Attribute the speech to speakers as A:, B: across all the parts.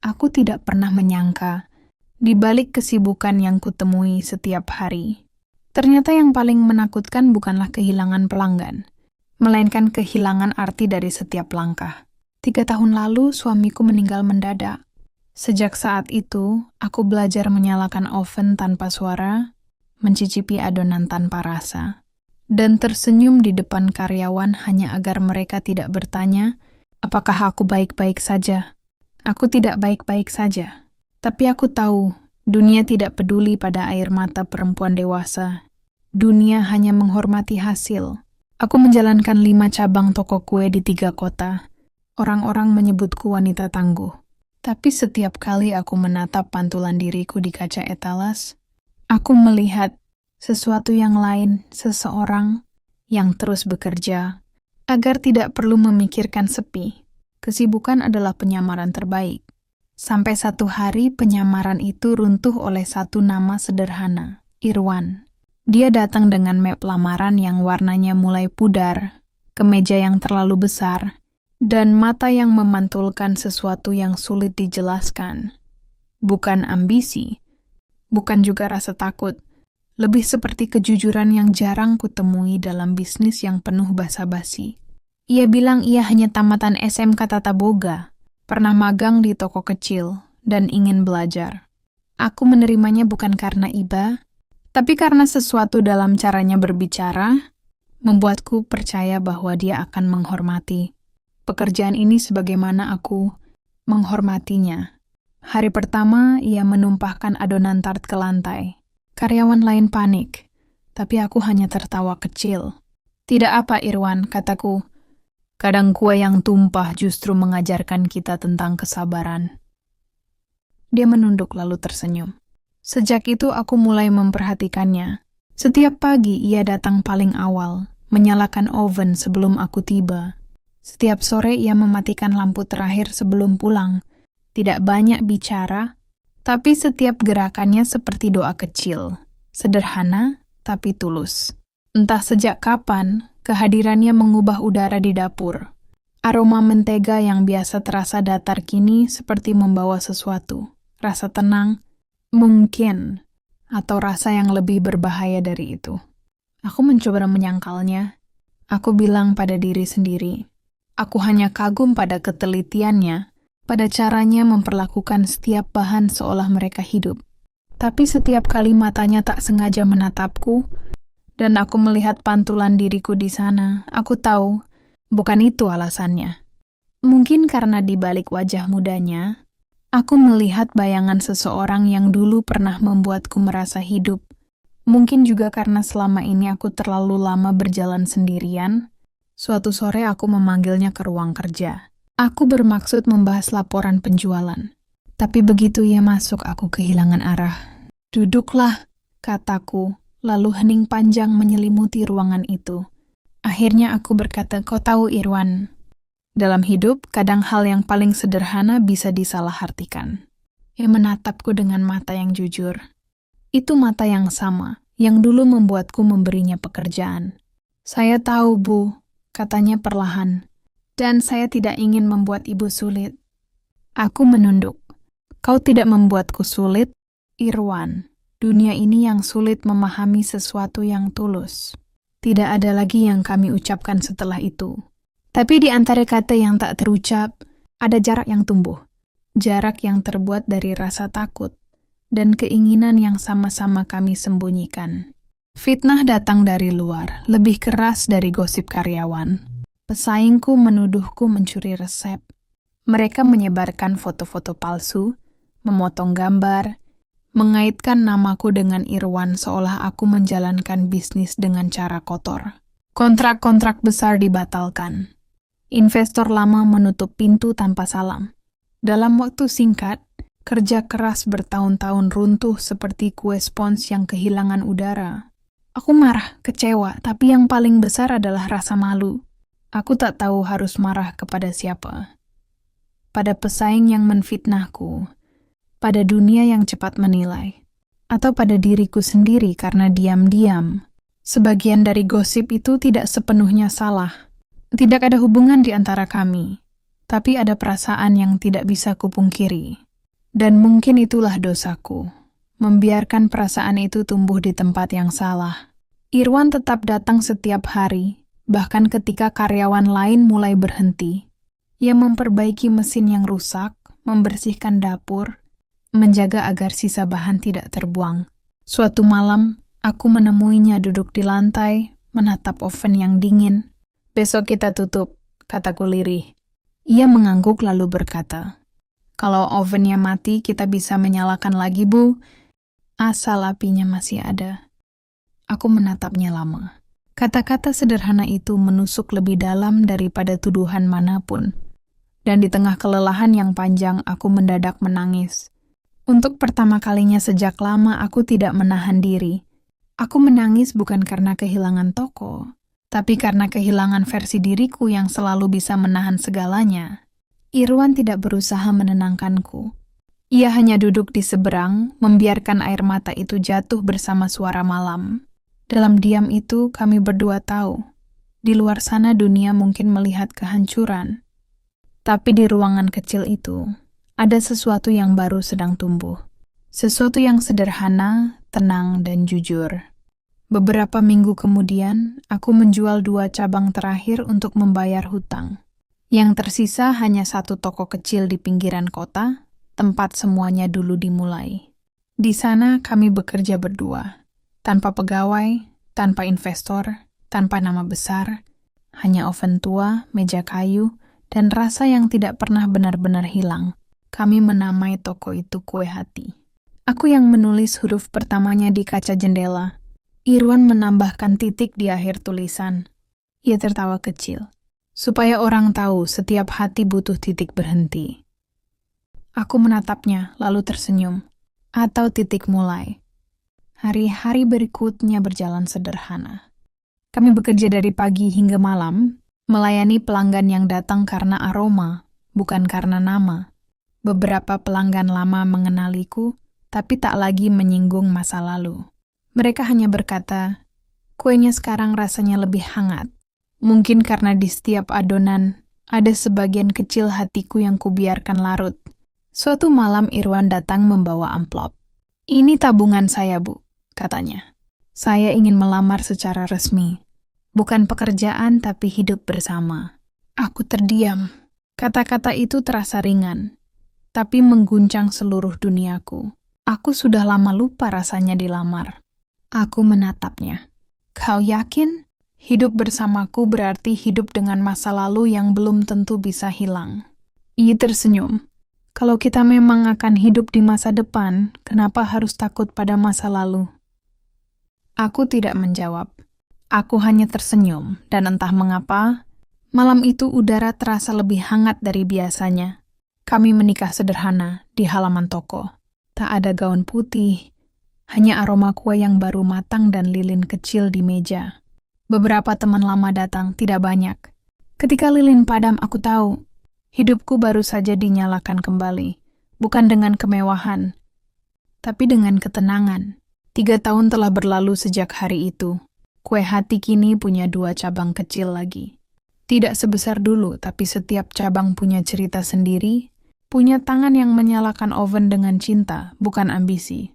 A: Aku tidak pernah menyangka, di balik kesibukan yang kutemui setiap hari, ternyata yang paling menakutkan bukanlah kehilangan pelanggan, melainkan kehilangan arti dari setiap langkah. 3 tahun lalu, suamiku meninggal mendadak. Sejak saat itu, aku belajar menyalakan oven tanpa suara, mencicipi adonan tanpa rasa, dan tersenyum di depan karyawan hanya agar mereka tidak bertanya, apakah aku baik-baik saja? Aku tidak baik-baik saja. Tapi aku tahu, dunia tidak peduli pada air mata perempuan dewasa. Dunia hanya menghormati hasil. Aku menjalankan 5 cabang toko kue di 3 kota. Orang-orang menyebutku wanita tangguh. Tapi setiap kali aku menatap pantulan diriku di kaca etalas, aku melihat sesuatu yang lain, seseorang yang terus bekerja, agar tidak perlu memikirkan sepi. Kesibukan adalah penyamaran terbaik. Sampai satu hari penyamaran itu runtuh oleh satu nama sederhana, Irwan. Dia datang dengan map lamaran yang warnanya mulai pudar, kemeja yang terlalu besar, dan mata yang memantulkan sesuatu yang sulit dijelaskan. Bukan ambisi, bukan juga rasa takut, lebih seperti kejujuran yang jarang kutemui dalam bisnis yang penuh basa-basi. Ia bilang ia hanya tamatan SMK Tata Boga, pernah magang di toko kecil, dan ingin belajar. Aku menerimanya bukan karena iba, tapi karena sesuatu dalam caranya berbicara, membuatku percaya bahwa dia akan menghormati pekerjaan ini sebagaimana aku menghormatinya. Hari pertama, ia menumpahkan adonan tart ke lantai. Karyawan lain panik, tapi aku hanya tertawa kecil. Tidak apa, Irwan, kataku. Kadang kue yang tumpah justru mengajarkan kita tentang kesabaran. Dia menunduk lalu tersenyum. Sejak itu aku mulai memperhatikannya. Setiap pagi ia datang paling awal, menyalakan oven sebelum aku tiba. Setiap sore ia mematikan lampu terakhir sebelum pulang. Tidak banyak bicara, tapi setiap gerakannya seperti doa kecil. Sederhana, tapi tulus. Entah sejak kapan, kehadirannya mengubah udara di dapur. Aroma mentega yang biasa terasa datar kini seperti membawa sesuatu. Rasa tenang, mungkin, atau rasa yang lebih berbahaya dari itu. Aku mencoba menyangkalnya. Aku bilang pada diri sendiri, aku hanya kagum pada ketelitiannya, pada caranya memperlakukan setiap bahan seolah mereka hidup. Tapi setiap kali matanya tak sengaja menatapku, dan aku melihat pantulan diriku di sana, aku tahu, bukan itu alasannya. Mungkin karena di balik wajah mudanya, aku melihat bayangan seseorang yang dulu pernah membuatku merasa hidup. Mungkin juga karena selama ini aku terlalu lama berjalan sendirian. Suatu sore aku memanggilnya ke ruang kerja. Aku bermaksud membahas laporan penjualan. Tapi begitu ia masuk, aku kehilangan arah. Duduklah, kataku. Lalu hening panjang menyelimuti ruangan itu. Akhirnya aku berkata, kau tahu Irwan, dalam hidup kadang hal yang paling sederhana bisa disalahartikan. Ia menatapku dengan mata yang jujur. Itu mata yang sama, yang dulu membuatku memberinya pekerjaan. Saya tahu, Bu, katanya perlahan. Dan saya tidak ingin membuat ibu sulit. Aku menunduk. Kau tidak membuatku sulit, Irwan. Dunia ini yang sulit memahami sesuatu yang tulus. Tidak ada lagi yang kami ucapkan setelah itu. Tapi di antara kata yang tak terucap, ada jarak yang tumbuh. Jarak yang terbuat dari rasa takut dan keinginan yang sama-sama kami sembunyikan. Fitnah datang dari luar, lebih keras dari gosip karyawan. Pesaingku menuduhku mencuri resep. Mereka menyebarkan foto-foto palsu, memotong gambar, mengaitkan namaku dengan Irwan seolah aku menjalankan bisnis dengan cara kotor. Kontrak-kontrak besar dibatalkan. Investor lama menutup pintu tanpa salam. Dalam waktu singkat, kerja keras bertahun-tahun runtuh seperti kue spons yang kehilangan udara. Aku marah, kecewa, tapi yang paling besar adalah rasa malu. Aku tak tahu harus marah kepada siapa. Pada pesaing yang menfitnahku, pada dunia yang cepat menilai, atau pada diriku sendiri karena diam-diam. Sebagian dari gosip itu tidak sepenuhnya salah. Tidak ada hubungan di antara kami, tapi ada perasaan yang tidak bisa kupungkiri. Dan mungkin itulah dosaku, membiarkan perasaan itu tumbuh di tempat yang salah. Irwan tetap datang setiap hari, bahkan ketika karyawan lain mulai berhenti. Ia memperbaiki mesin yang rusak, membersihkan dapur, menjaga agar sisa bahan tidak terbuang. Suatu malam, aku menemuinya duduk di lantai, menatap oven yang dingin. "Besok kita tutup," kataku lirih. Ia mengangguk lalu berkata, "Kalau ovennya mati, kita bisa menyalakan lagi, Bu. Asal apinya masih ada." Aku menatapnya lama. Kata-kata sederhana itu menusuk lebih dalam daripada tuduhan manapun. Dan di tengah kelelahan yang panjang, aku mendadak menangis. Untuk pertama kalinya sejak lama, aku tidak menahan diri. Aku menangis bukan karena kehilangan toko, tapi karena kehilangan versi diriku yang selalu bisa menahan segalanya. Irwan tidak berusaha menenangkanku. Ia hanya duduk di seberang, membiarkan air mata itu jatuh bersama suara malam. Dalam diam itu, kami berdua tahu, di luar sana dunia mungkin melihat kehancuran. Tapi di ruangan kecil itu, ada sesuatu yang baru sedang tumbuh. Sesuatu yang sederhana, tenang, dan jujur. Beberapa minggu kemudian, aku menjual 2 cabang terakhir untuk membayar hutang. Yang tersisa hanya 1 toko kecil di pinggiran kota, tempat semuanya dulu dimulai. Di sana kami bekerja berdua. Tanpa pegawai, tanpa investor, tanpa nama besar, hanya oven tua, meja kayu, dan rasa yang tidak pernah benar-benar hilang. Kami menamai toko itu Kue Hati. Aku yang menulis huruf pertamanya di kaca jendela. Irwan menambahkan titik di akhir tulisan. Ia tertawa kecil. Supaya orang tahu setiap hati butuh titik berhenti. Aku menatapnya, lalu tersenyum. Atau titik mulai. Hari-hari berikutnya berjalan sederhana. Kami bekerja dari pagi hingga malam, melayani pelanggan yang datang karena aroma, bukan karena nama. Beberapa pelanggan lama mengenaliku, tapi tak lagi menyinggung masa lalu. Mereka hanya berkata, "Kuenya sekarang rasanya lebih hangat." Mungkin karena di setiap adonan, ada sebagian kecil hatiku yang kubiarkan larut. Suatu malam Irwan datang membawa amplop. "Ini tabungan saya, Bu," katanya. "Saya ingin melamar secara resmi. Bukan pekerjaan, tapi hidup bersama." Aku terdiam. Kata-kata itu terasa ringan, tapi mengguncang seluruh duniaku. Aku sudah lama lupa rasanya dilamar. Aku menatapnya. "Kau yakin? Hidup bersamaku berarti hidup dengan masa lalu yang belum tentu bisa hilang." Ia tersenyum. "Kalau kita memang akan hidup di masa depan, kenapa harus takut pada masa lalu?" Aku tidak menjawab. Aku hanya tersenyum, dan entah mengapa, malam itu udara terasa lebih hangat dari biasanya. Kami menikah sederhana di halaman toko. Tak ada gaun putih, hanya aroma kue yang baru matang dan lilin kecil di meja. Beberapa teman lama datang, tidak banyak. Ketika lilin padam, aku tahu, hidupku baru saja dinyalakan kembali. Bukan dengan kemewahan, tapi dengan ketenangan. 3 tahun telah berlalu sejak hari itu. Kue Hati kini punya 2 cabang kecil lagi. Tidak sebesar dulu, tapi setiap cabang punya cerita sendiri, punya tangan yang menyalakan oven dengan cinta, bukan ambisi.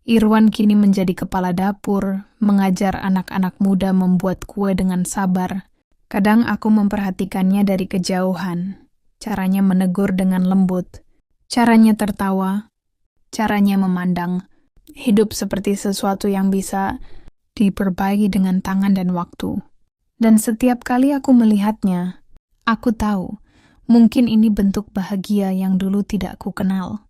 A: Irwan kini menjadi kepala dapur, mengajar anak-anak muda membuat kue dengan sabar. Kadang aku memperhatikannya dari kejauhan. Caranya menegur dengan lembut, caranya tertawa, caranya memandang hidup seperti sesuatu yang bisa diperbaiki dengan tangan dan waktu. Dan setiap kali aku melihatnya, aku tahu, mungkin ini bentuk bahagia yang dulu tidak ku kenal.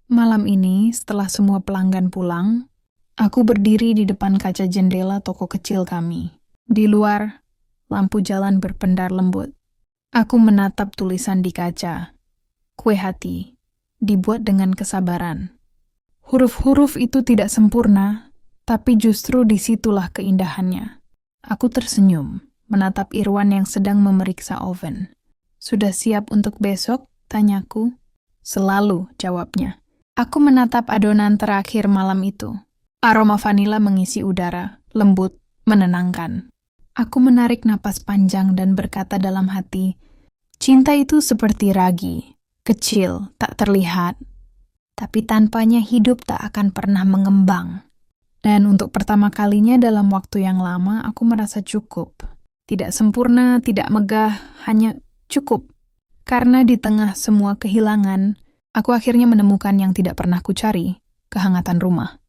A: Malam ini, setelah semua pelanggan pulang, aku berdiri di depan kaca jendela toko kecil kami. Di luar, lampu jalan berpendar lembut. Aku menatap tulisan di kaca. Kue Hati, dibuat dengan kesabaran. Huruf-huruf itu tidak sempurna, tapi justru disitulah keindahannya. Aku tersenyum, menatap Irwan yang sedang memeriksa oven. "Sudah siap untuk besok?" tanyaku. "Selalu," jawabnya. Aku menatap adonan terakhir malam itu. Aroma vanila mengisi udara, lembut, menenangkan. Aku menarik napas panjang dan berkata dalam hati, cinta itu seperti ragi, kecil, tak terlihat, tapi tanpanya hidup tak akan pernah mengembang. Dan untuk pertama kalinya dalam waktu yang lama, aku merasa cukup. Tidak sempurna, tidak megah, hanya cukup. Karena di tengah semua kehilangan, aku akhirnya menemukan yang tidak pernah kucari, kehangatan rumah.